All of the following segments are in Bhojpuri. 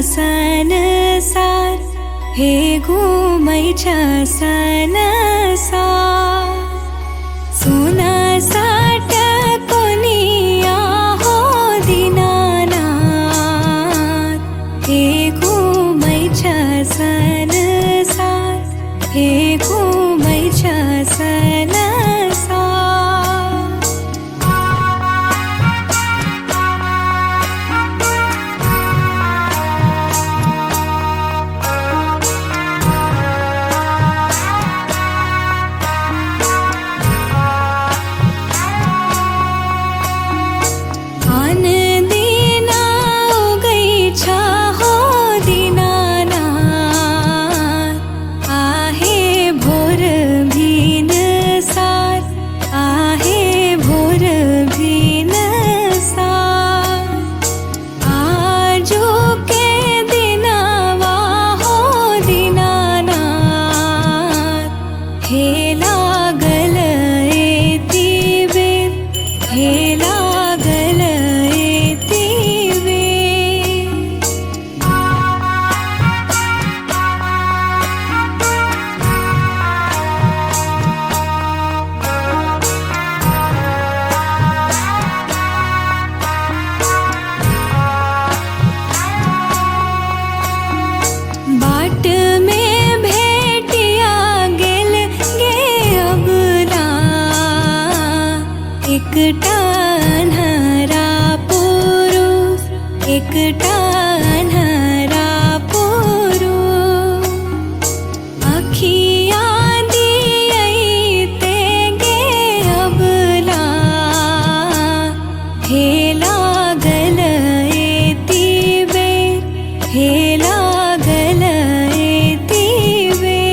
संसार, हे घुमैछ संसार। सुना साट कोनिया हो दीनानाथ, हे घुमैछ संसार, हे घुमैछ संसार। बाट में भेटिया गेल गे अबला, एकटा अन्हरा पुरुष, एकटा अन्हरा पुरुष। अखिया दियैते गे अबला, हे लागल एति बेर, हे लागल एति बेर।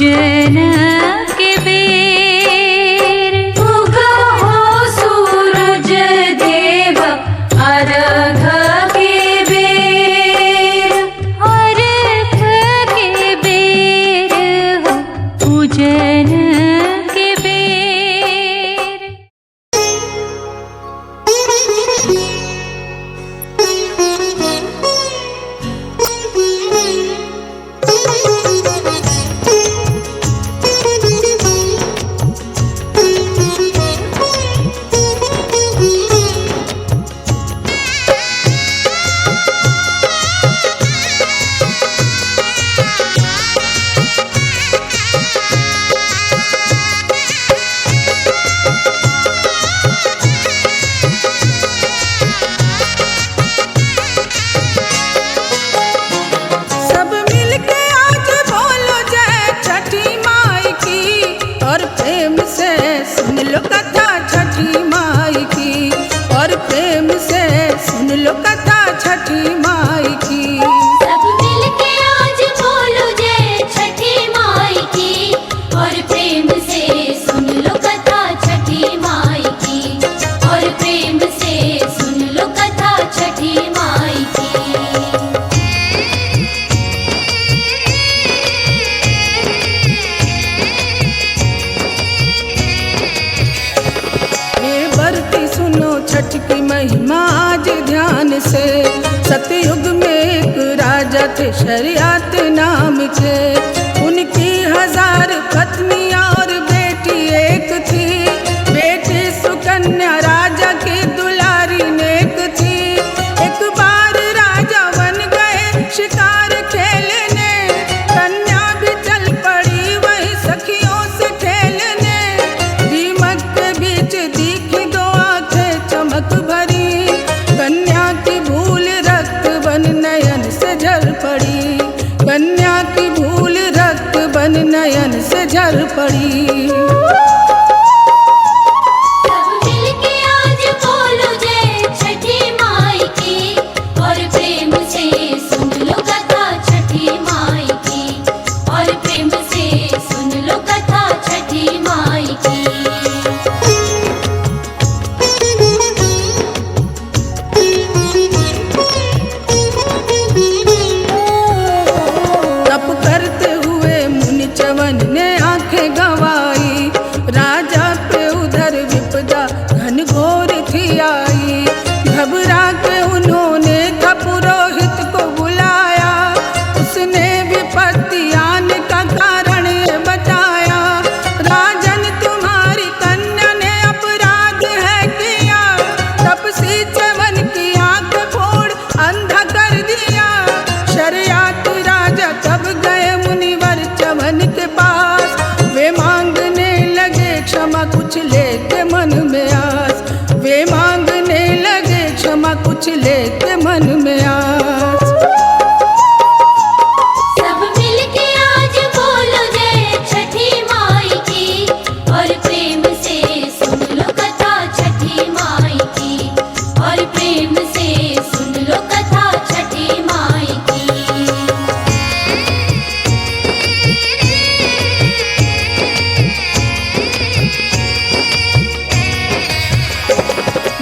पूजन के बेर उगा हो सूरज देव अर्घ के बेर अर्घ के बेर हो पूजन के बेर। छठ की महिमा आज ध्यान से। सतयुग में एक राजा थे शरियात नाम के, उनकी 1000 पत्नियां और बेटी एक थी। बेटी सुकन्या राजा की दुलारी नेक थी। एक बार राजा बन गए शिकार खेलने, कन्या भी चल पड़ी वही सखियों से खेलने। दीमक के बीच दिखी दो आंखें चमक भरी, कन्या की भूल रक्त बन नयन से झर पड़ी। कन्या की भूल रक्त बन नयन से झर पड़ी। ने आंखें गंवाई, राजा पे उधर विपदा घनघोर थी आई। घबरा के उन्होंने था पुरोहित को बुलाया, उसने विपत्ति आने का कारण ये बताया। राजन तुम्हारी कन्या ने अपराध है किया, तपसी च्यवन की आंख फोड़ अंधा कर दिया। शरियात राजा तब गए मुनिवर च्यवन के पास, वे मांगने लगे क्षमा कुछ लेके मन में आस। वे मांगने लगे क्षमा कुछ लेके मन में आस। सब मिलके आज बोलो जय छठी माई की, और प्रेम से सुन लो कथा छठी माई की, और प्रेम से सुन लो कथा छठी माई की।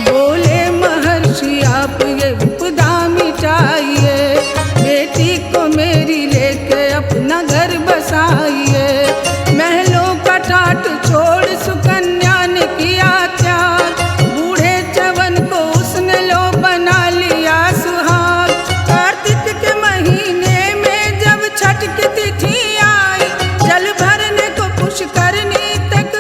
बोले महर्षि आप ये विपदा मिटाइए, बेटी को मेरी लेके अपना घर बसाइए। महलों का ठाट छोड़ सुकन्या ने किया त्याग, बूढ़े च्यवन को उसने लो बना लिया सुहाग। कार्तिक के महीने में जब छठ की तिथि आई, जल भरने को पुष्करनी तक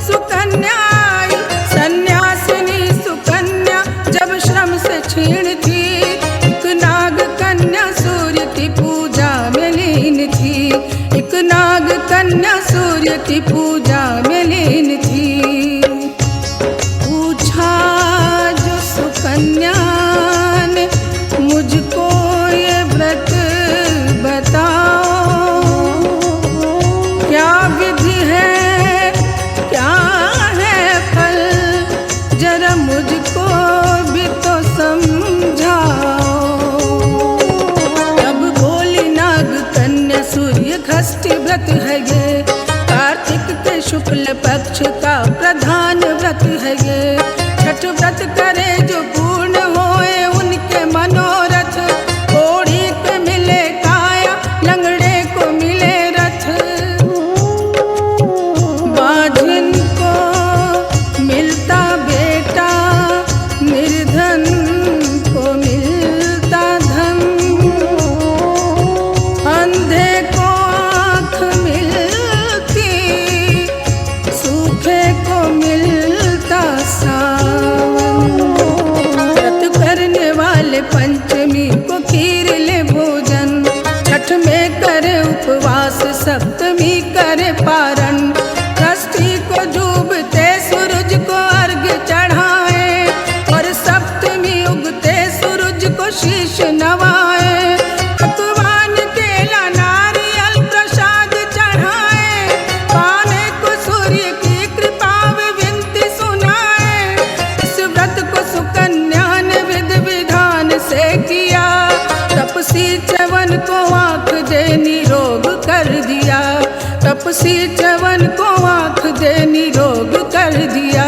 सुकन्या आई। सन्यासिनी सुकन्या जब श्रम से क्षीण थी, एक नाग कन्या सूर्य की पूजा में लीन थी। एक नाग कन्या सूर्य की पूजा में लीन थी। पूछा जो सुकन्या ने मुझको ये व्रत बताओ, क्या विधि है क्या है फल, जरा मुझको भी तो समझाओ। तब बोली नाग कन्या सूर्य षष्ठी व्रत है ये, चवन को आँख दे निरोग कर दिया।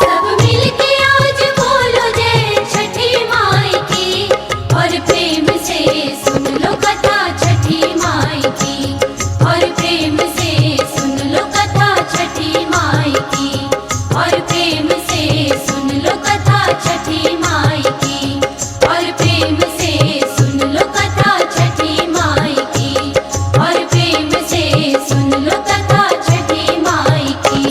सब मिलके आज बोलो जय छठी माई की, और प्रेम से सुन लो कथा छठी माई की, और प्रेम से सुन लो कथा छठी माई की, और प्रेम से सुन लो कथा छठी माई की, और प्रेम से सुन लो कथा छठी माई की, और प्रेम से सुन लो कथा छठी माई की।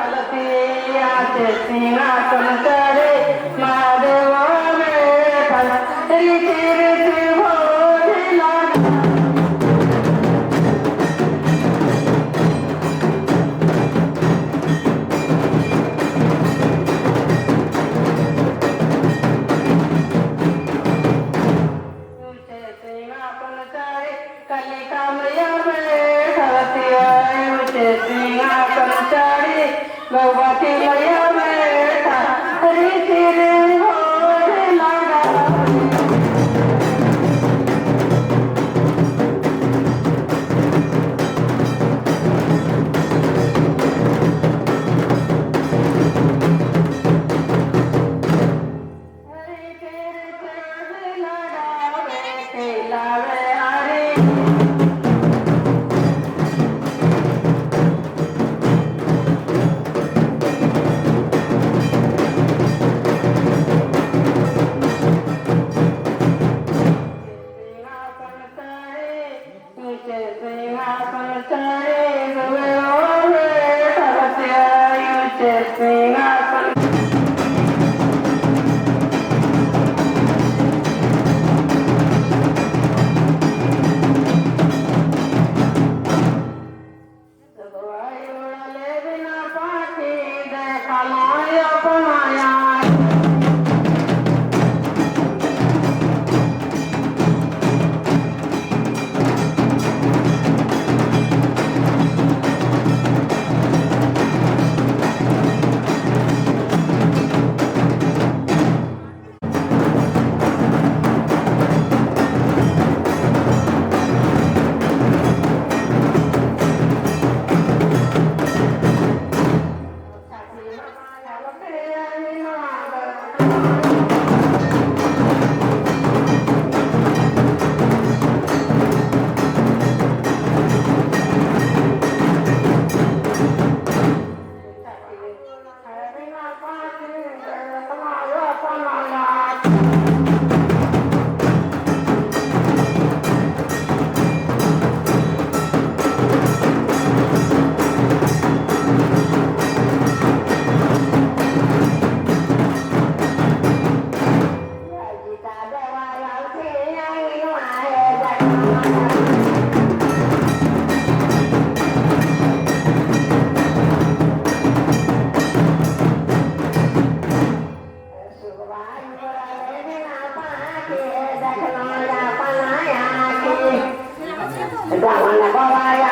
हलतियाचे सिंहासन चढे महादेव विठ्ठल रीती रीती भोजला सिंहासन चढे कलिकामय हलतियाचे सिंहासन चढे गौवती लय बेटा रीती रीती भोजला Jangan